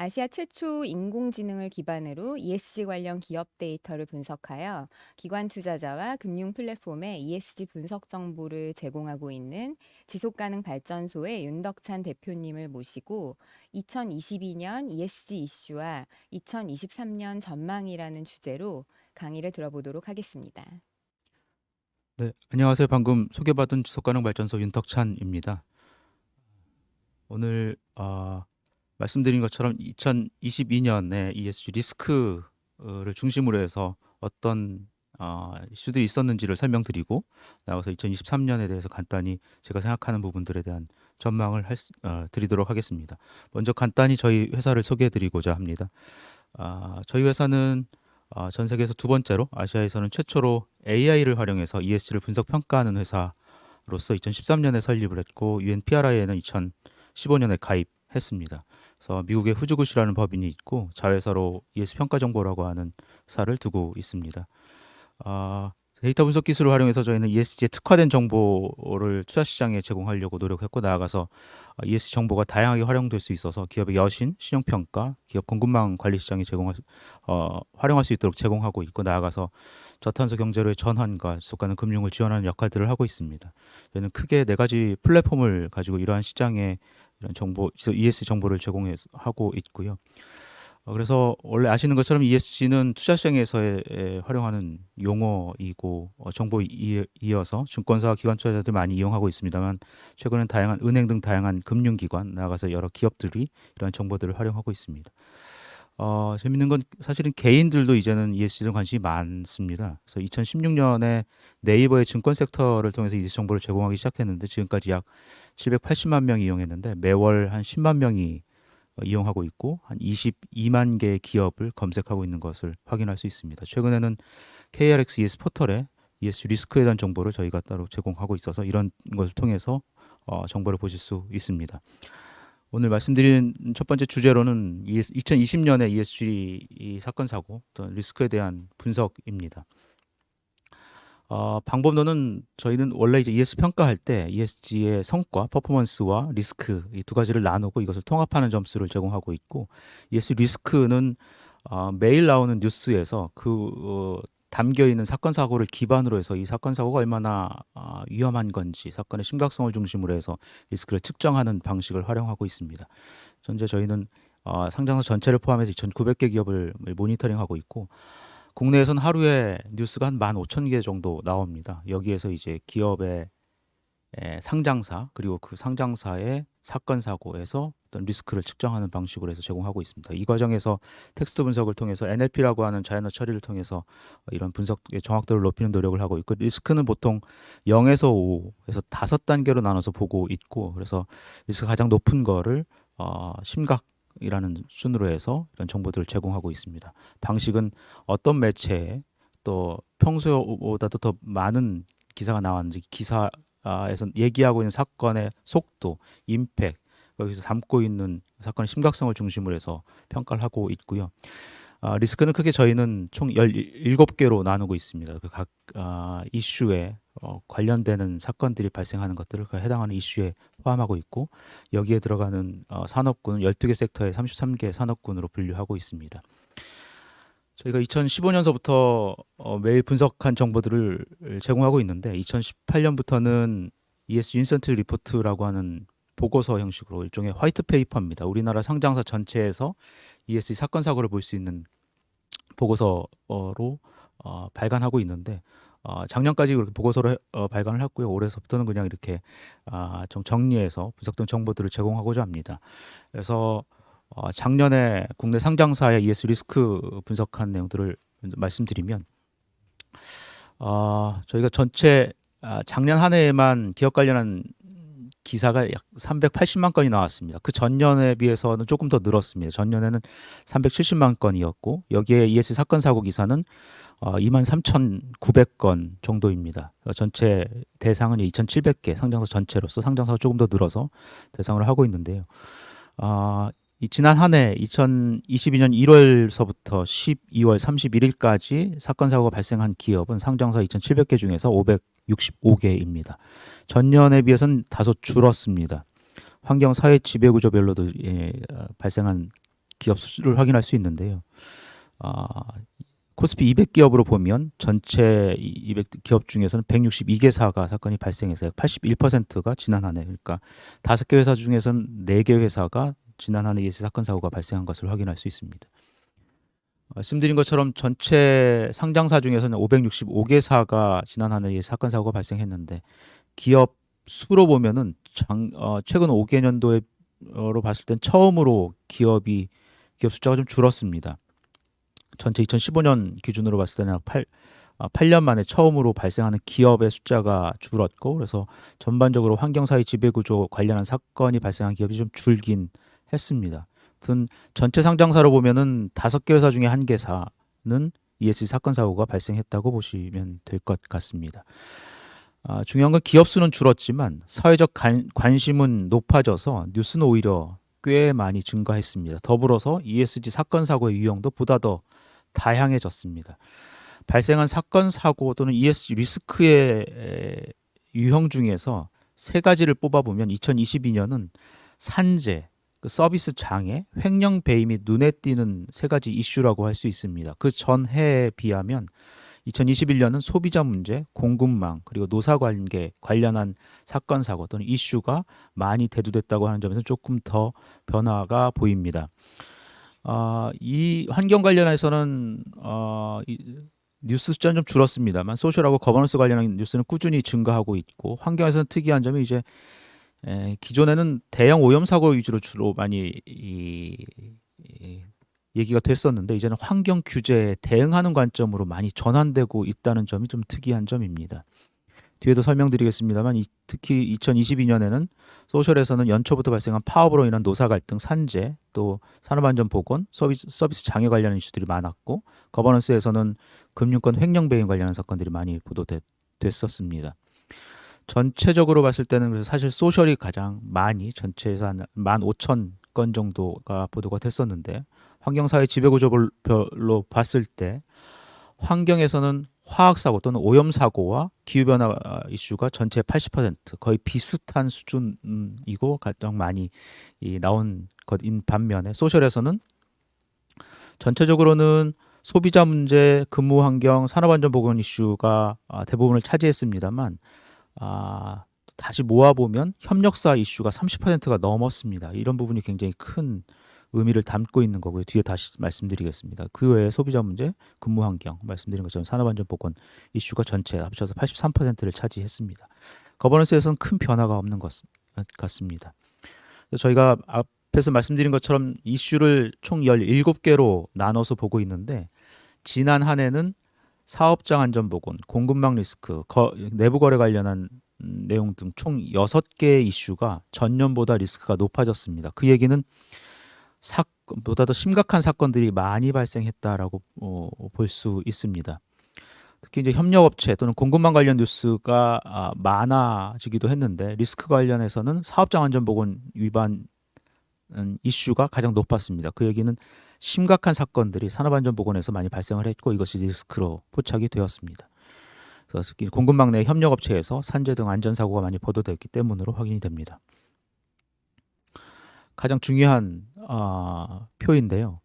아시아 최초 인공지능을 기반으로 ESG 관련 기업 데이터를 분석하여 기관 투자자와 금융 플랫폼에 ESG 분석 정보를 제공하고 있는 지속가능 발전소의 윤덕찬 대표님을 모시고 2022년 ESG 이슈와 2023년 전망이라는 주제로 강의를 들어보도록 하겠습니다. 네, 안녕하세요. 방금 소개받은 지속가능발전소 윤덕찬입니다. 오늘 말씀드린 것처럼 2022년에 ESG 리스크를 중심으로 해서 어떤 이슈들이 있었는지를 설명드리고 나가서 2023년에 대해서 간단히 제가 생각하는 부분들에 대한 전망을 드리도록 하겠습니다. 먼저 간단히 저희 회사를 소개해드리고자 합니다. 저희 회사는 전 세계에서 두 번째로 아시아에서는 최초로 AI를 활용해서 ESG를 분석 평가하는 회사로서 2013년에 설립을 했고 UN PRI에는 2015년에 가입했습니다. 그래서 미국의 후즈굿이라는 법인이 있고 자회사로 ESG 평가 정보라고 하는 사를 두고 있습니다. 데이터 분석 기술을 활용해서 저희는 ESG에 특화된 정보를 투자 시장에 제공하려고 노력했고 나아가서 ESG 정보가 다양하게 활용될 수 있어서 기업의 여신, 신용평가, 기업 공급망 관리 시장에 활용할 수 있도록 제공하고 있고 나아가서 저탄소 경제로의 전환과 지속가능 금융을 지원하는 역할들을 하고 있습니다. 저희는 크게 네 가지 플랫폼을 가지고 이러한 시장에 이런 정보, ESG 정보를 제공하고 있고요. 그래서 원래 아시는 것처럼 ESG는 투자 시장에서 활용하는 용어이고 정보에 이어서 증권사와 기관 투자자들 많이 이용하고 있습니다만 최근엔 다양한 은행 등 다양한 금융기관 나아가서 여러 기업들이 이러한 정보들을 활용하고 있습니다. 재밌는 건 사실은 개인들도 이제는 ESG에 관심이 많습니다. 그래서 2016년에 네이버의 증권 섹터를 통해서 ESG 정보를 제공하기 시작했는데 지금까지 약 780만 명이 이용했는데 매월 한 10만 명이 이용하고 있고 한 22만 개의 기업을 검색하고 있는 것을 확인할 수 있습니다. 최근에는 KRX ES 포털에 ESG 리스크에 대한 정보를 저희가 따로 제공하고 있어서 이런 것을 통해서 정보를 보실 수 있습니다. 오늘 말씀드린 첫 번째 주제로는 2020년의 ESG 사건 사고 어떤 리스크에 대한 분석입니다. 방법론은 저희는 원래 이제 ESG 평가할 때 ESG의 성과, 퍼포먼스와 리스크 이 두 가지를 나누고 이것을 통합하는 점수를 제공하고 있고 ESG 리스크는 매일 나오는 뉴스에서 담겨 있는 사건 사고를 기반으로 해서 이 사건 사고가 얼마나 위험한 건지 사건의 심각성을 중심으로 해서 리스크를 측정하는 방식을 활용하고 있습니다. 현재 저희는 상장사 전체를 포함해서 2,900개 기업을 모니터링하고 있고 국내에서는 하루에 뉴스가 한 15,000개 정도 나옵니다. 여기에서 이제 기업의 상장사 그리고 그 상장사의 사건 사고에서 어떤 리스크를 측정하는 방식으로 해서 제공하고 있습니다. 이 과정에서 텍스트 분석을 통해서 NLP라고 하는 자연어 처리를 통해서 이런 분석의 정확도를 높이는 노력을 하고 있고 리스크는 보통 0에서 5에서 5단계로 나눠서 보고 있고 그래서 리스크가 가장 높은 거를 심각이라는 순으로 해서 이런 정보들을 제공하고 있습니다. 방식은 어떤 매체에 또 평소보다도 더 많은 기사가 나왔는지 기사에서 얘기하고 있는 사건의 속도, 임팩, 거기서 담고 있는 사건의 심각성을 중심으로 해서 평가를 하고 있고요. 리스크는 크게 저희는 총 17개로 나누고 있습니다. 각 이슈에 관련되는 사건들이 발생하는 것들을 그 해당하는 이슈에 포함하고 있고 여기에 들어가는 산업군은 12개 섹터의 33개 산업군으로 분류하고 있습니다. 저희가 2015년서부터 매일 분석한 정보들을 제공하고 있는데 2018년부터는 ESG 인센트 리포트라고 하는 보고서 형식으로 일종의 화이트 페이퍼입니다. 우리나라 상장사 전체에서 ESG 사건 사고를 볼 수 있는 보고서로 발간하고 있는데 작년까지 그렇게 보고서를 발간을 했고요. 올해서부터는 그냥 이렇게 좀 정리해서 분석된 정보들을 제공하고자 합니다. 그래서 작년에 국내 상장사의 ESG 리스크 분석한 내용들을 말씀드리면 저희가 전체 작년 한 해에만 기업 관련한 기사가 약 380만 건이 나왔습니다. 그 전년에 비해서는 조금 더 늘었습니다. 전년에는 370만 건이었고 여기에 ESG 사건 사고 기사는 23,900건 정도입니다. 전체 대상은 2,700개 상장사 전체로서 상장사가 조금 더 늘어서 대상을 하고 있는데요. 지난 한 해 2022년 1월서부터 12월 31일까지 사건 사고가 발생한 기업은 상장사 2,700개 중에서 565개입니다. 전년에 비해서는 다소 줄었습니다. 환경 사회 지배 구조별로도 발생한 기업 수를 확인할 수 있는데요. 아, 코스피 200기업으로 보면 전체 200기업 중에서는 162개사가 사건이 발생해서 81%가 지난 한 해, 그러니까 5개 회사 중에서는 4개 회사가 지난 한 해에 사건 사고가 발생한 것을 확인할 수 있습니다. 말씀드린 것처럼 전체 상장사 중에서는 565개사가 지난 한 해에 사건 사고가 발생했는데 기업 수로 보면은 최근 5개년도로 봤을 땐 처음으로 기업 숫자가 좀 줄었습니다. 전체 2015년 기준으로 봤을 때는 8년 만에 처음으로 발생하는 기업의 숫자가 줄었고, 그래서 전반적으로 환경사회 지배구조 관련한 사건이 발생한 기업이 좀 줄긴 했습니다. 아무튼 전체 상장사로 보면은 5개 회사 중에 1개사는 ESG 사건 사고가 발생했다고 보시면 될 것 같습니다. 중요한 건 기업 수는 줄었지만 사회적 관심은 높아져서 뉴스는 오히려 꽤 많이 증가했습니다. 더불어서 ESG 사건 사고의 유형도 보다 더 다양해졌습니다. 발생한 사건 사고 또는 ESG 리스크의 유형 중에서 3가지를 뽑아보면 2022년은 산재, 서비스 장애, 횡령 배임 및 눈에 띄는 3가지 이슈라고 할 수 있습니다. 그 전해에 비하면 2021년은 소비자 문제, 공급망, 그리고 노사관계 관련한 사건 사고 또는 이슈가 많이 대두됐다고 하는 점에서 조금 더 변화가 보입니다. 이 환경 관련해서는 뉴스 숫자는 좀 줄었습니다만 소셜하고 거버넌스 관련한 뉴스는 꾸준히 증가하고 있고, 환경에서는 특이한 점이 이제 기존에는 대형 오염 사고 위주로 주로 많이 얘기가 됐었는데 이제는 환경 규제에 대응하는 관점으로 많이 전환되고 있다는 점이 좀 특이한 점입니다. 뒤에도 설명드리겠습니다만 특히 2022년에는 소셜에서는 연초부터 발생한 파업으로 인한 노사 갈등, 산재, 또 산업안전보건, 서비스 장애 관련 이슈들이 많았고, 거버넌스에서는 금융권 횡령 배임 관련한 사건들이 많이 보도됐었습니다. 전체적으로 봤을 때는 그래서 사실 소셜이 가장 많이 전체에서 한 15,000건 정도가 보도가 됐었는데, 환경사회 지배구조별로 봤을 때 환경에서는 화학사고 또는 오염사고와 기후변화 이슈가 전체 80% 거의 비슷한 수준이고 가장 많이 나온 것인 반면에 소셜에서는 전체적으로는 소비자 문제, 근무 환경, 산업안전보건 이슈가 대부분을 차지했습니다만 다시 모아보면 협력사 이슈가 30%가 넘었습니다. 이런 부분이 굉장히 큰 의미를 담고 있는 거고요. 뒤에 다시 말씀드리겠습니다. 그 외에 소비자 문제, 근무 환경, 말씀드린 것처럼 산업안전보건 이슈가 전체 합쳐서 83%를 차지했습니다. 거버넌스에서는 큰 변화가 없는 것 같습니다. 저희가 앞에서 말씀드린 것처럼 이슈를 총 17개로 나눠서 보고 있는데, 지난 한 해는 사업장 안전보건, 공급망 리스크, 내부 거래 관련한 내용 등 총 6개의 이슈가 전년보다 리스크가 높아졌습니다. 그 얘기는 보다 더 심각한 사건들이 많이 발생했다라고 볼 수 있습니다. 특히 이제 협력업체 또는 공급망 관련 뉴스가 많아지기도 했는데, 리스크 관련해서는 사업장 안전보건 위반 이슈가 가장 높았습니다. 그 얘기는 심각한 사건들이 산업안전보건에서 많이 발생을 했고 이것이 리스크로 포착이 되었습니다. 그래서 특히 공급망 내 협력업체에서 산재 등 안전사고가 많이 보도됐기 때문으로 확인이 됩니다. 가장 중요한 표인데요.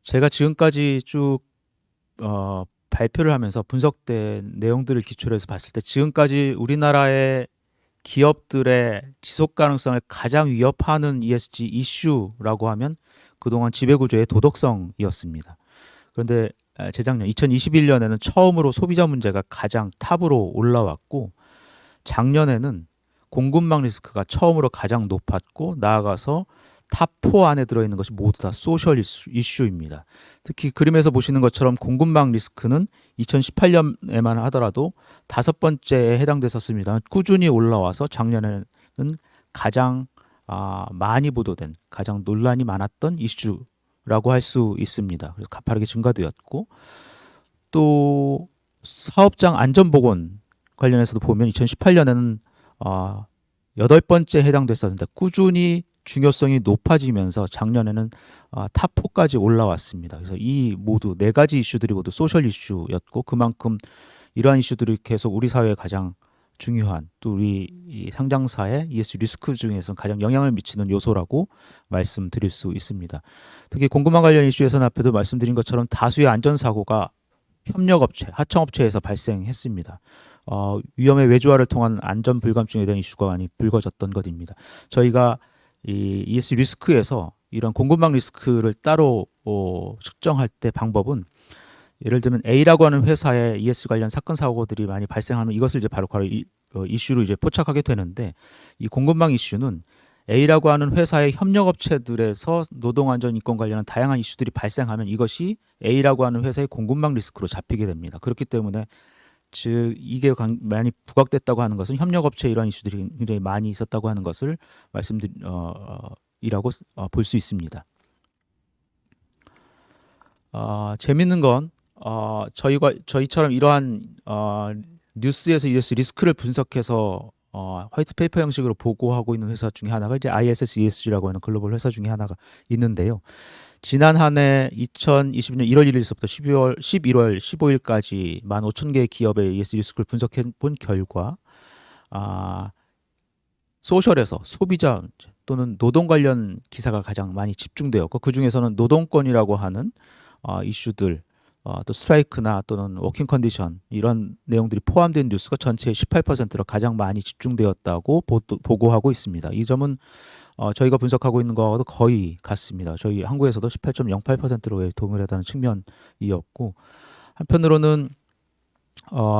제가 지금까지 쭉 발표를 하면서 분석된 내용들을 기초로 해서 봤을 때 지금까지 우리나라의 기업들의 지속 가능성을 가장 위협하는 ESG 이슈라고 하면 그동안 지배구조의 도덕성이었습니다. 그런데 재작년 2021년에는 처음으로 소비자 문제가 가장 탑으로 올라왔고, 작년에는 공급망 리스크가 처음으로 가장 높았고, 나아가서 탑4 안에 들어있는 것이 모두 다 소셜 이슈입니다. 특히 그림에서 보시는 것처럼 공급망 리스크는 2018년에만 하더라도 5번째에 해당됐었습니다. 꾸준히 올라와서 작년에는 가장 많이 보도된, 가장 논란이 많았던 이슈라고 할 수 있습니다. 그래서 가파르게 증가되었고, 또 사업장 안전보건 관련해서도 보면 2018년에는 8번째에 해당됐었는데 꾸준히 중요성이 높아지면서 작년에는 탑4까지 올라왔습니다. 그래서 이 모두 4가지 이슈들이 모두 소셜 이슈였고, 그만큼 이러한 이슈들이 계속 우리 사회에 가장 중요한 또 우리 이 상장사의 ESG 리스크 중에서 가장 영향을 미치는 요소라고 말씀드릴 수 있습니다. 특히 공급망 관련 이슈에서는 앞에도 말씀드린 것처럼 다수의 안전사고가 협력업체, 하청업체에서 발생했습니다. 위험의 외주화를 통한 안전 불감증에 대한 이슈가 많이 불거졌던 것입니다. 저희가 이 ESG 리스크에서 이런 공급망 리스크를 따로 측정할 때 방법은 예를 들면 A라고 하는 회사의 ESG 관련 사건 사고들이 많이 발생하면 이것을 이제 바로 이슈로 이제 포착하게 되는데 이 공급망 이슈는 A라고 하는 회사의 협력업체들에서 노동안전 인권 관련한 다양한 이슈들이 발생하면 이것이 A라고 하는 회사의 공급망 리스크로 잡히게 됩니다. 그렇기 때문에 즉 이게 많이 부각됐다고 하는 것은 협력업체 이러한 이슈들이 굉장히 많이 있었다고 하는 것을 이라고 볼 수 있습니다. 재밌는 건 저희처럼 이러한 뉴스에서 ESG 리스크를 분석해서 화이트 페이퍼 형식으로 보고하고 있는 회사 중에 하나가 이제 ISS ESG라고 하는 글로벌 회사 중에 하나가 있는데요. 지난 한 해 2022년 1월 1일서부터 11월 15일까지 15,000개의 기업의 ESG 리스크를 분석해 본 결과 소셜에서 소비자 또는 노동 관련 기사가 가장 많이 집중되었고 그 중에서는 노동권이라고 하는 이슈들 또 스트라이크나 또는 워킹 컨디션 이런 내용들이 포함된 뉴스가 전체의 18%로 가장 많이 집중되었다고 보고하고 있습니다. 이 점은 저희가 분석하고 있는 거하고도 거의 같습니다. 저희 한국에서도 18.08%로 동일하다는 측면이었고 한편으로는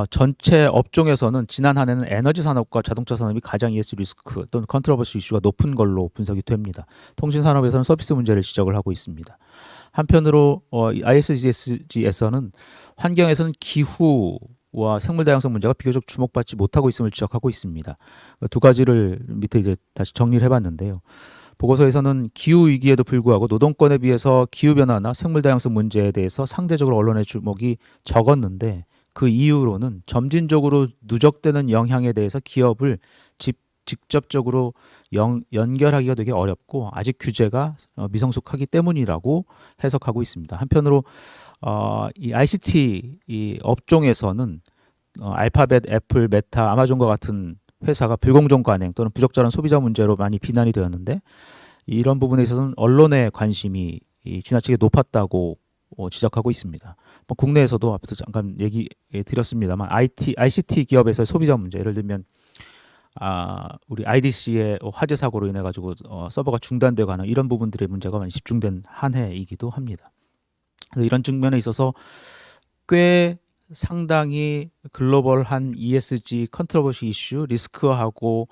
전체 업종에서는 지난 한 해는 에너지 산업과 자동차 산업이 가장 ESG 리스크 또는 컨트로버시 이슈가 높은 걸로 분석이 됩니다. 통신 산업에서는 서비스 문제를 지적을 하고 있습니다. 한편으로 ISSG에서는 환경에서는 기후와 생물 다양성 문제가 비교적 주목받지 못하고 있음을 지적하고 있습니다. 두 가지를 밑에 이제 다시 정리를 해봤는데요. 보고서에서는 기후 위기에도 불구하고 노동권에 비해서 기후 변화나 생물 다양성 문제에 대해서 상대적으로 언론의 주목이 적었는데 그 이유로는 점진적으로 누적되는 영향에 대해서 기업을 직접적으로 연결하기가 되게 어렵고 아직 규제가 미성숙하기 때문이라고 해석하고 있습니다. 한편으로 이 ICT 이 업종에서는 알파벳, 애플, 메타, 아마존과 같은 회사가 불공정 관행 또는 부적절한 소비자 문제로 많이 비난이 되었는데 이런 부분에 있어서는 언론의 관심이 지나치게 높았다고 지적하고 있습니다. 국내에서도 앞에서 잠깐 얘기 드렸습니다만 ICT 기업에서의 소비자 문제 예를 들면 우리 IDC의 화재 사고로 인해 가지고 서버가 중단되고 하는 이런 부분들의 문제가 많이 집중된 한 해이기도 합니다. 그래서 이런 측면에 있어서 꽤 상당히 글로벌한 ESG 컨트로버시 이슈 리스크하고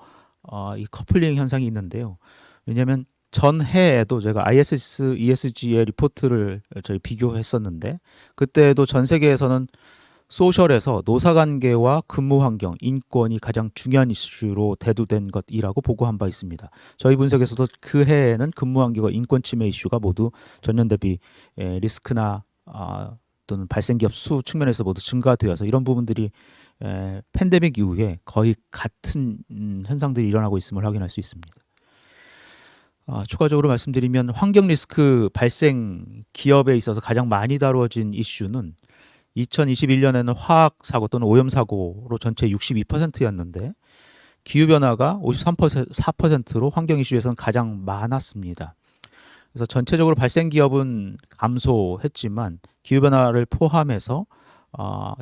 이 커플링 현상이 있는데요. 왜냐하면 전 해에도 제가 ISS ESG의 리포트를 저희 비교했었는데 그때도 전 세계에서는 소셜에서 노사관계와 근무환경, 인권이 가장 중요한 이슈로 대두된 것이라고 보고한 바 있습니다. 저희 분석에서도 그 해에는 근무환경과 인권 침해 이슈가 모두 전년 대비 리스크나 또는 발생 기업 수 측면에서 모두 증가되어서 이런 부분들이 팬데믹 이후에 거의 같은 현상들이 일어나고 있음을 확인할 수 있습니다. 추가적으로 말씀드리면 환경 리스크 발생 기업에 있어서 가장 많이 다루어진 이슈는 2021년에는 화학 사고 또는 오염 사고로 전체 62%였는데 기후변화가 53%로 환경 이슈에서는 가장 많았습니다. 그래서 전체적으로 발생 기업은 감소했지만 기후변화를 포함해서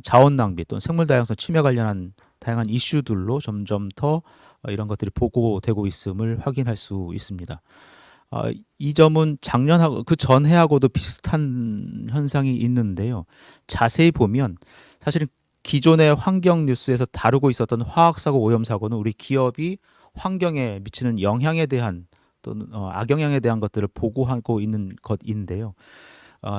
자원 낭비 또는 생물 다양성 침해 관련한 다양한 이슈들로 점점 더 이런 것들이 보고되고 있음을 확인할 수 있습니다. 이 점은 작년하고 그 전해하고도 비슷한 현상이 있는데요. 자세히 보면 사실은 기존의 환경 뉴스에서 다루고 있었던 화학사고, 오염사고는 우리 기업이 환경에 미치는 영향에 대한 또는 악영향에 대한 것들을 보고하고 있는 것인데요.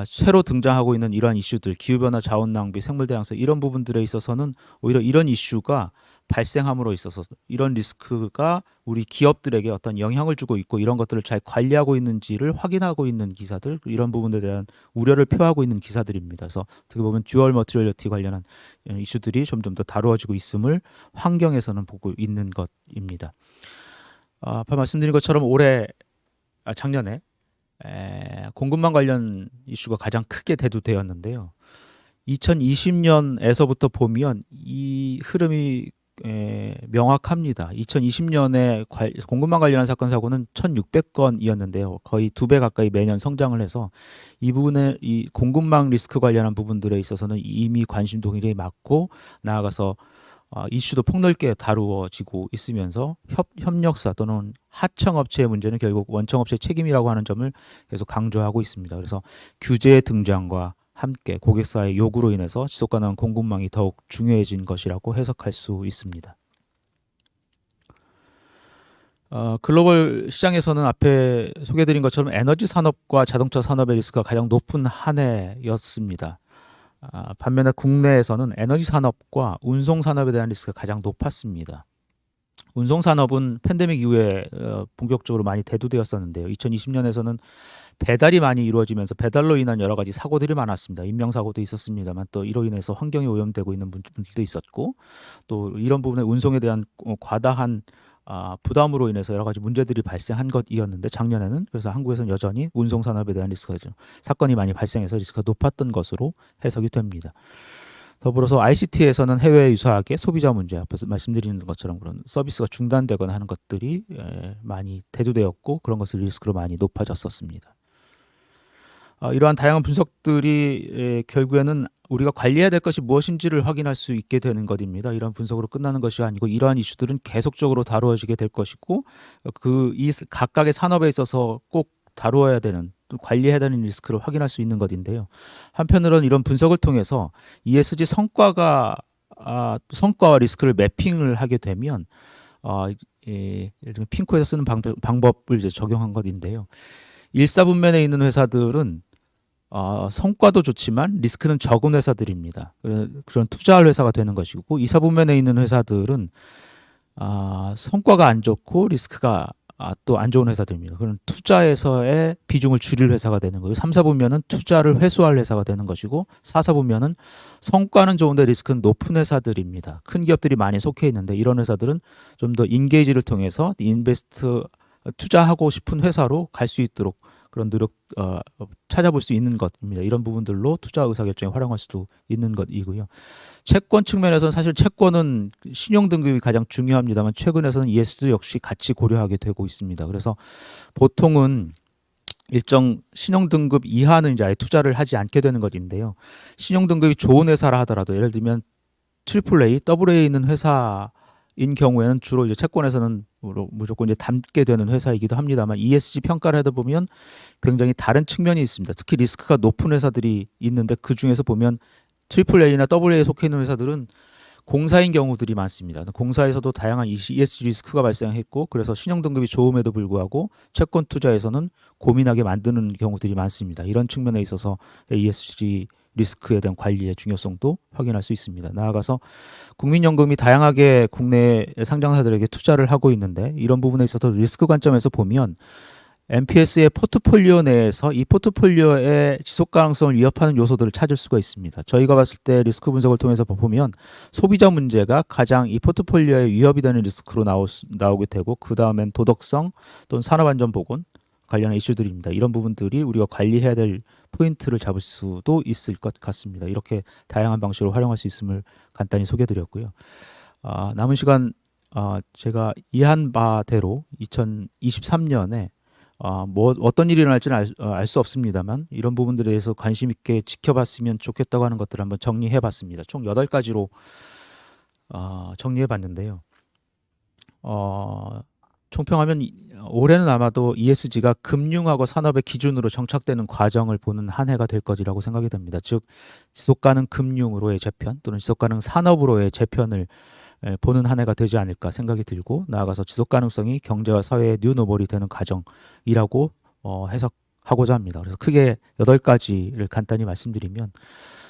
새로 등장하고 있는 이러한 이슈들, 기후변화, 자원낭비, 생물다양성 이런 부분들에 있어서는 오히려 이런 이슈가 발생함으로 있어서 이런 리스크가 우리 기업들에게 어떤 영향을 주고 있고 이런 것들을 잘 관리하고 있는지를 확인하고 있는 기사들, 이런 부분에 대한 우려를 표하고 있는 기사들입니다. 그래서 어떻게 보면 듀얼 머티리얼리티 관련한 이슈들이 점점 더 다루어지고 있음을 환경에서는 보고 있는 것입니다. 아까 말씀드린 것처럼 작년에 공급망 관련 이슈가 가장 크게 대두되었는데요. 2020년에서부터 보면 이 흐름이 명확합니다. 2020년에 공급망 관련한 사건 사고는 1,600건이었는데요. 거의 2배 가까이 매년 성장을 해서 이 부분에 이 공급망 리스크 관련한 부분들에 있어서는 이미 관심도 굉장히 많고 나아가서 이슈도 폭넓게 다루어지고 있으면서 협력사 또는 하청업체의 문제는 결국 원청업체의 책임이라고 하는 점을 계속 강조하고 있습니다. 그래서 규제의 등장과 함께 고객사의 요구로 인해서 지속가능한 공급망이 더욱 중요해진 것이라고 해석할 수 있습니다. 글로벌 시장에서는 앞에 소개해드린 것처럼 에너지 산업과 자동차 산업의 리스크가 가장 높은 한 해였습니다. 반면에 국내에서는 에너지 산업과 운송 산업에 대한 리스크가 가장 높았습니다. 운송 산업은 팬데믹 이후에 본격적으로 많이 대두되었었는데요. 2020년에서는 배달이 많이 이루어지면서 배달로 인한 여러 가지 사고들이 많았습니다. 인명사고도 있었습니다만 또 이로 인해서 환경이 오염되고 있는 분들도 있었고 또 이런 부분에 운송에 대한 과다한 부담으로 인해서 여러 가지 문제들이 발생한 것이었는데 작년에는 그래서 한국에서는 여전히 운송 산업에 대한 리스크가 사건이 많이 발생해서 리스크가 높았던 것으로 해석이 됩니다. 더불어서 ICT에서는 해외에 유사하게 소비자 문제, 앞에서 말씀드리는 것처럼 그런 서비스가 중단되거나 하는 것들이 많이 대두되었고 그런 것을 리스크로 많이 높아졌었습니다. 이러한 다양한 분석들이 결국에는 우리가 관리해야 될 것이 무엇인지를 확인할 수 있게 되는 것입니다. 이런 분석으로 끝나는 것이 아니고 이러한 이슈들은 계속적으로 다루어지게 될 것이고 이 각각의 산업에 있어서 꼭 다루어야 되는 또 관리해야 되는 리스크를 확인할 수 있는 것인데요. 한편으로는 이런 분석을 통해서 ESG 성과와 리스크를 매핑을 하게 되면 예를 들면 핑코에서 쓰는 방법을 이제 적용한 것인데요. 1사분면에 있는 회사들은 성과도 좋지만 리스크는 적은 회사들입니다. 그런 투자할 회사가 되는 것이고 2사분면에 있는 회사들은 성과가 안 좋고 리스크가 또 안 좋은 회사들입니다. 그런 투자에서의 비중을 줄일 회사가 되는 거예요. 3사분면은 투자를 회수할 회사가 되는 것이고 4사분면은 성과는 좋은데 리스크는 높은 회사들입니다. 큰 기업들이 많이 속해 있는데 이런 회사들은 좀 더 인게이지를 통해서 투자하고 싶은 회사로 갈 수 있도록 그런 노력 찾아볼 수 있는 것입니다. 이런 부분들로 투자 의사결정에 활용할 수도 있는 것이고요. 채권 측면에서는 사실 채권은 신용 등급이 가장 중요합니다만 최근에서는 ESG 역시 같이 고려하게 되고 있습니다. 그래서 보통은 일정 신용 등급 이하는 이제 아예 투자를 하지 않게 되는 것인데요. 신용 등급이 좋은 회사라 하더라도 예를 들면 AAA, AA 있는 회사인 경우에는 주로 이제 채권에서는 무조건 이제 담게 되는 회사이기도 합니다만 ESG 평가를 하다 보면 굉장히 다른 측면이 있습니다. 특히 리스크가 높은 회사들이 있는데 그 중에서 보면 AAA나 AA에 속해 있는 회사들은 공사인 경우들이 많습니다. 공사에서도 다양한 ESG 리스크가 발생했고 그래서 신용 등급이 좋음에도 불구하고 채권 투자에서는 고민하게 만드는 경우들이 많습니다. 이런 측면에 있어서 ESG 리스크에 대한 관리의 중요성도 확인할 수 있습니다. 나아가서 국민연금이 다양하게 국내 상장사들에게 투자를 하고 있는데 이런 부분에 있어서 리스크 관점에서 보면 MPS의 포트폴리오 내에서 이 포트폴리오의 지속 가능성을 위협하는 요소들을 찾을 수가 있습니다. 저희가 봤을 때 리스크 분석을 통해서 보면 소비자 문제가 가장 이 포트폴리오에 위협이 되는 리스크로 나오게 되고 그 다음엔 도덕성 또는 산업안전보건 관련한 이슈들입니다. 이런 부분들이 우리가 관리해야 될 포인트를 잡을 수도 있을 것 같습니다. 이렇게 다양한 방식으로 활용할 수 있음을 간단히 소개드렸고요. 남은 시간 제가 이해한 바대로 2023년에 어떤 일이 일어날지는 알 수 없습니다만 이런 부분들에 대해서 관심 있게 지켜봤으면 좋겠다고 하는 것들을 한번 정리해 봤습니다. 총 8가지로 정리해 봤는데요. 총평하면 올해는 아마도 ESG가 금융하고 산업의 기준으로 정착되는 과정을 보는 한 해가 될 것이라고 생각이 됩니다. 즉 지속가능 금융으로의 재편 또는 지속가능 산업으로의 재편을 보는 한 해가 되지 않을까 생각이 들고 나아가서 지속가능성이 경제와 사회의 뉴노멀이 되는 과정이라고 해석하고자 합니다. 그래서 크게 8가지를 간단히 말씀드리면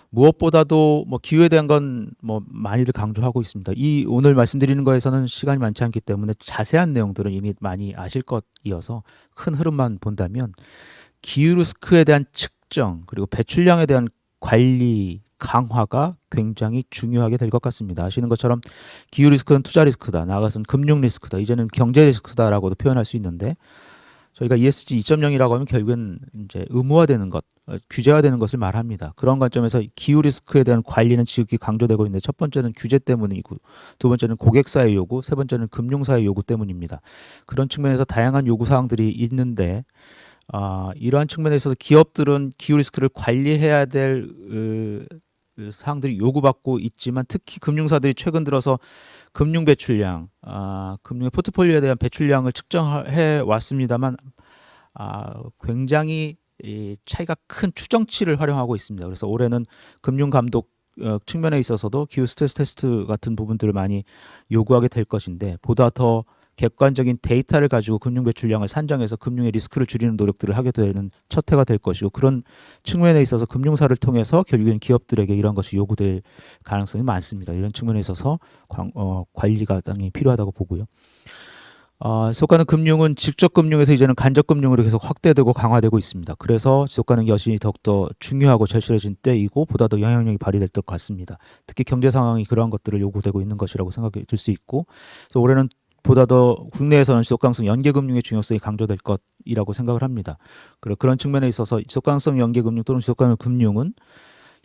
무엇보다도 기후에 대한 건 많이들 강조하고 있습니다. 오늘 말씀드리는 거에서는 시간이 많지 않기 때문에 자세한 내용들은 이미 많이 아실 것이어서 큰 흐름만 본다면 기후 리스크에 대한 측정 그리고 배출량에 대한 관리 강화가 굉장히 중요하게 될 것 같습니다. 아시는 것처럼 기후 리스크는 투자 리스크다. 나아가서는 금융 리스크다. 이제는 경제 리스크다라고도 표현할 수 있는데 저희가 ESG 2.0이라고 하면 결국엔 이제 의무화되는 것, 규제화되는 것을 말합니다. 그런 관점에서 기후 리스크에 대한 관리는 지극히 강조되고 있는데 첫 번째는 규제 때문이고 두 번째는 고객사의 요구, 세 번째는 금융사의 요구 때문입니다. 그런 측면에서 다양한 요구 사항들이 있는데 이러한 측면에 있어서 기업들은 기후 리스크를 관리해야 될 사항들이 요구받고 있지만 특히 금융사들이 최근 들어서 금융 배출량, 금융의 포트폴리오에 대한 배출량을 측정해 왔습니다만 굉장히 이 차이가 큰 추정치를 활용하고 있습니다. 그래서 올해는 금융 감독 측면에 있어서도 기후 스트레스 테스트 같은 부분들을 많이 요구하게 될 것인데 보다 더 객관적인 데이터를 가지고 금융 배출량을 산정해서 금융의 리스크를 줄이는 노력들을 하게 되는 첫 해가 될 것이고 그런 측면에 있어서 금융사를 통해서 결국엔 기업들에게 이런 것이 요구될 가능성이 많습니다. 이런 측면에 있어서 관리가 당연히 필요하다고 보고요. 지속가능 금융은 직접 금융에서 이제는 간접 금융으로 계속 확대되고 강화되고 있습니다. 그래서 지속가능 여신이 더욱더 중요하고 절실해진 때이고 보다 더 영향력이 발휘될 것 같습니다. 특히 경제 상황이 그러한 것들을 요구되고 있는 것이라고 생각이 들 수 있고 그래서 올해는 보다 더 국내에서는 지속가능성 연계금융의 중요성이 강조될 것이라고 생각을 합니다. 그런 측면에 있어서 지속가능성 연계금융 또는 지속가능 금융은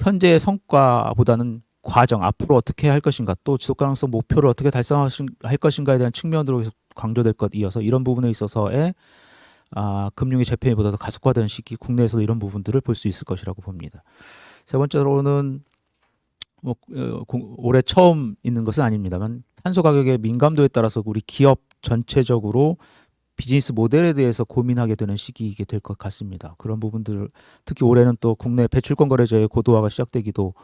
현재의 성과보다는 과정, 앞으로 어떻게 할 것인가, 또 지속가능성 목표를 어떻게 달성할 것인가에 대한 측면으로 계속 강조될 것 이어서 이런 부분에 있어서의 금융의 재편이 보다 더 가속화되는 시기, 국내에서도 이런 부분들을 볼 수 있을 것이라고 봅니다. 세 번째로는 올해 처음 있는 것은 아닙니다만 탄소 가격의 민감도에 따라서 우리 기업 전체적으로 비즈니스 모델에 대해서 고민하게 되는 시기이게 될 것 같습니다. 그런 부분들 특히 올해는 또 국내 배출권 거래제의 고도화가 시작되기도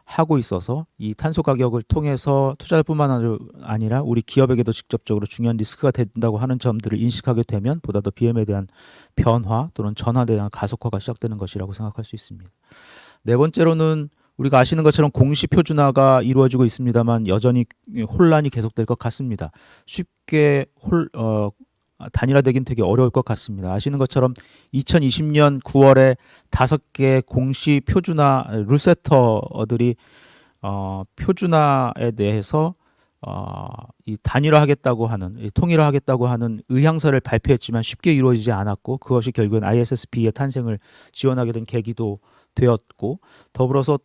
하고 있어서 이 탄소 가격을 통해서 투자뿐만 아니라 우리 기업에게도 직접적으로 중요한 리스크가 된다고 하는 점들을 인식하게 되면 보다 더 BM에 대한 변화 또는 전환에 대한 가속화가 시작되는 것이라고 생각할 수 있습니다. 네 번째로는 우리가 아시는 것처럼 공시 표준화가 이루어지고 있습니다만 여전히 혼란이 계속될 것 같습니다. 쉽게 단일화되긴 되게 어려울 것 같습니다. 아시는 것처럼 2020년 9월에 5개 공시 표준화 룰세터들이 표준화에 대해서 이 단일화하겠다고 하는 통일화하겠다고 하는 의향서를 발표했지만 쉽게 이루어지지 않았고 그것이 결국은 ISSB의 탄생을 지원하게 된 계기도 되었고 더불어서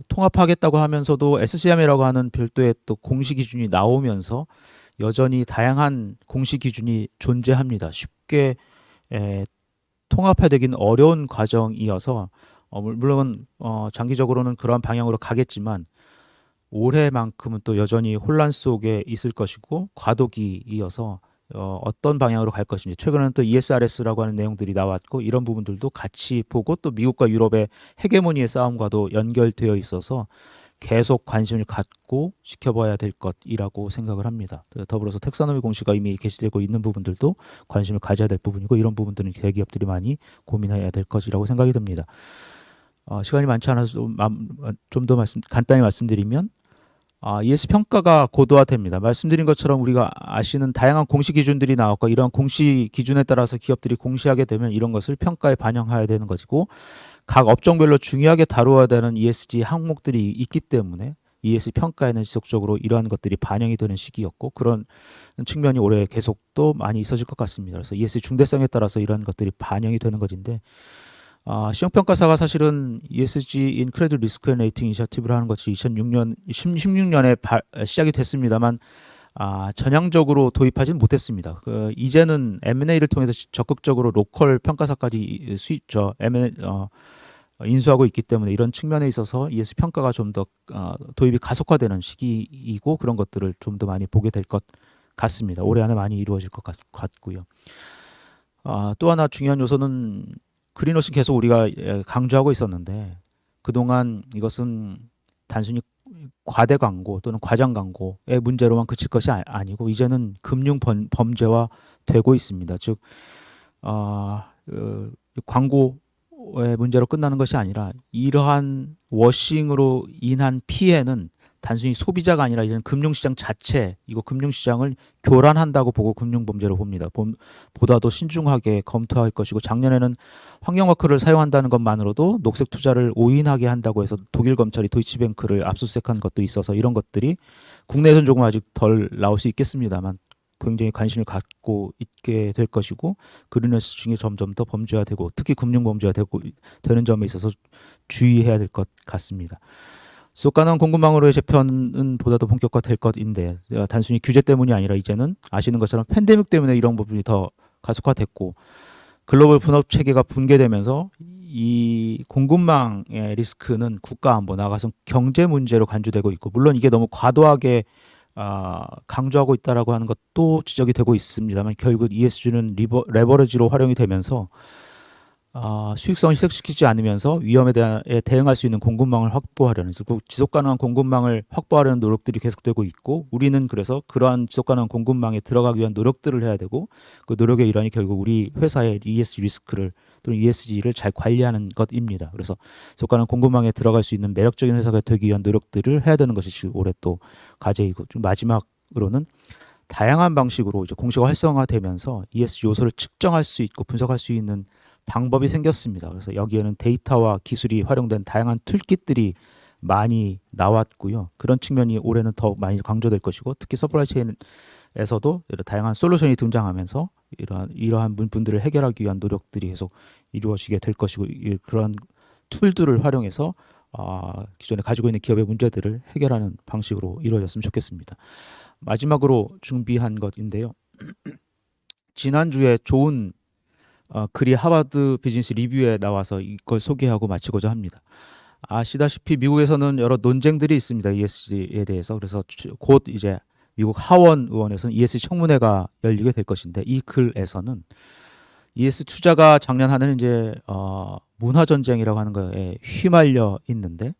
통합하겠다고 하면서도 SCM이라고 하는 별도의 또 공시 기준이 나오면서 여전히 다양한 공시 기준이 존재합니다. 쉽게 통합화되긴 어려운 과정이어서 물론 장기적으로는 그러한 방향으로 가겠지만 올해만큼은 또 여전히 혼란 속에 있을 것이고 과도기 이어서 어떤 방향으로 갈 것인지 최근에는 또 ESRS라고 하는 내용들이 나왔고 이런 부분들도 같이 보고 또 미국과 유럽의 헤게모니의 싸움과도 연결되어 있어서 계속 관심을 갖고 지켜봐야 될 것이라고 생각을 합니다. 더불어서 텍사노미 공시가 이미 게시되고 있는 부분들도 관심을 가져야 될 부분이고 이런 부분들은 대기업들이 많이 고민해야 될 것이라고 생각이 듭니다. 시간이 많지 않아서 좀 더 간단히 말씀드리면 ES 평가가 고도화됩니다. 말씀드린 것처럼 우리가 아시는 다양한 공시 기준들이 나왔고 이런 공시 기준에 따라서 기업들이 공시하게 되면 이런 것을 평가에 반영해야 되는 것이고 각 업종별로 중요하게 다루어야 되는 ESG 항목들이 있기 때문에 ESG 평가에는 지속적으로 이러한 것들이 반영이 되는 시기였고 그런 측면이 올해 계속 또 많이 있어질 것 같습니다. 그래서 ESG 중대성에 따라서 이러한 것들이 반영이 되는 것인데 시형평가사가 사실은 ESG in Credit Risk and Rating 이니셔티브를 하는 것이 2016년에 시작이 됐습니다만 전향적으로 도입하지는 못했습니다. 이제는 M&A를 통해서 적극적으로 로컬 평가사까지 인수하고 있기 때문에 이런 측면에 있어서 ESG 평가가 좀 더 도입이 가속화되는 시기이고 그런 것들을 좀 더 많이 보게 될 것 같습니다. 올해 안에 많이 이루어질 것 같고요. 또 하나 중요한 요소는 그린워싱 계속 우리가 강조하고 있었는데 그동안 이것은 단순히 과대 광고 또는 과장 광고의 문제로만 그칠 것이 아니고 이제는 금융 범죄화 되고 있습니다. 즉 광고의 문제로 끝나는 것이 아니라 이러한 워싱으로 인한 피해는 단순히 소비자가 아니라 이제는 금융시장 자체 이거 금융시장을 교란한다고 보고 금융범죄로 봅니다. 보다도 신중하게 검토할 것이고 작년에는 환경마크를 사용한다는 것만으로도 녹색 투자를 오인하게 한다고 해서 독일 검찰이 도이치뱅크를 압수수색한 것도 있어서 이런 것들이 국내에서는 조금 아직 덜 나올 수 있겠습니다만 굉장히 관심을 갖고 있게 될 것이고 그런 인원수 중에 점점 더 범죄화되고 특히 금융범죄화되고 되는 점에 있어서 주의해야 될 것 같습니다. 지속가능한 공급망으로의 재편은 보다 더 본격화될 것인데 단순히 규제 때문이 아니라 이제는 아시는 것처럼 팬데믹 때문에 이런 부분이 더 가속화됐고 글로벌 분업 체계가 붕괴되면서 이 공급망의 리스크는 국가 안보 나아가서 경제 문제로 간주되고 있고 물론 이게 너무 과도하게 강조하고 있다라고 하는 것도 지적이 되고 있습니다만 결국 ESG는 레버리지로 활용이 되면서 수익성을 희석시키지 않으면서 위험에 대응할 수 있는 공급망을 확보하려는 지속가능한 공급망을 확보하려는 노력들이 계속되고 있고 우리는 그래서 그러한 지속가능한 공급망에 들어가기 위한 노력들을 해야 되고 그 노력의 일환이 결국 우리 회사의 ESG 리스크를 또는 ESG를 잘 관리하는 것입니다. 그래서 지속가능한 공급망에 들어갈 수 있는 매력적인 회사가 되기 위한 노력들을 해야 되는 것이 올해 또 과제이고 좀 마지막으로는 다양한 방식으로 이제 공시가 활성화되면서 ESG 요소를 측정할 수 있고 분석할 수 있는 방법이 생겼습니다. 그래서 여기에는 데이터와 기술이 활용된 다양한 툴kit들이 많이 나왔고요. 그런 측면이 올해는 더 많이 강조될 것이고 특히 서플라이 체인에서도 다양한 솔루션이 등장하면서 이러한 분들을 해결하기 위한 노력들이 계속 이루어지게 될 것이고 그런 툴들을 활용해서 기존에 가지고 있는 기업의 문제들을 해결하는 방식으로 이루어졌으면 좋겠습니다. 마지막으로 준비한 것인데요. 지난주에 좋은 글이 하버드 비즈니스 리뷰에 나와서 이걸 소개하고 마치고자 합니다. 아시다시피 미국에서는 여러 논쟁들이 있습니다. ESG에 대해서. 그래서 곧 이제 미국 하원 의원에서는 ESG 청문회가 열리게 될 것인데 이 글에서는 ESG 투자가 작년 한 해는 이제 문화 전쟁이라고 하는 거에 휘말려 있는데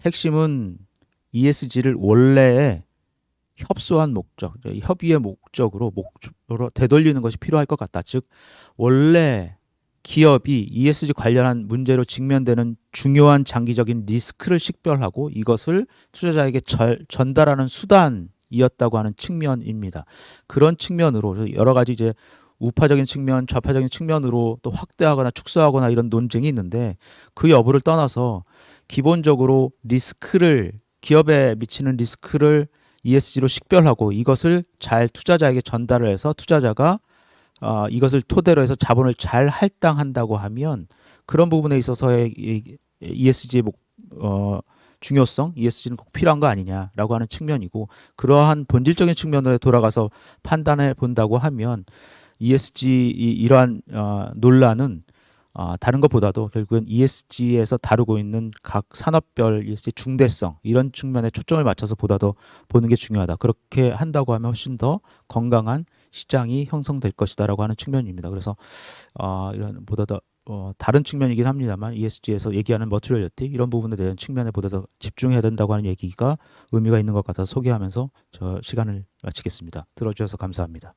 핵심은 ESG를 원래의 협소한 목적, 협의의 목적으로 되돌리는 것이 필요할 것 같다. 즉 원래 기업이 ESG 관련한 문제로 직면되는 중요한 장기적인 리스크를 식별하고 이것을 투자자에게 전달하는 수단이었다고 하는 측면입니다. 그런 측면으로 여러 가지 이제 우파적인 측면, 좌파적인 측면으로 또 확대하거나 축소하거나 이런 논쟁이 있는데 그 여부를 떠나서 기본적으로 기업에 미치는 리스크를 ESG로 식별하고 이것을 잘 투자자에게 전달을 해서 투자자가 이것을 토대로 해서 자본을 잘 할당한다고 하면 그런 부분에 있어서의 ESG의 중요성, ESG는 꼭 필요한 거 아니냐라고 하는 측면이고 그러한 본질적인 측면으로 돌아가서 판단해 본다고 하면 ESG 이러한 논란은 다른 것보다도 결국은 ESG에서 다루고 있는 각 산업별 ESG 중대성 이런 측면에 초점을 맞춰서 보다 더 보는 게 중요하다. 그렇게 한다고 하면 훨씬 더 건강한 시장이 형성될 것이다라고 하는 측면입니다. 그래서 이런 보다 더 다른 측면이긴 합니다만 ESG에서 얘기하는 머티리얼리티 이런 부분에 대한 측면에 보다 더 집중해야 된다고 하는 얘기가 의미가 있는 것 같아서 소개하면서 저 시간을 마치겠습니다. 들어주셔서 감사합니다.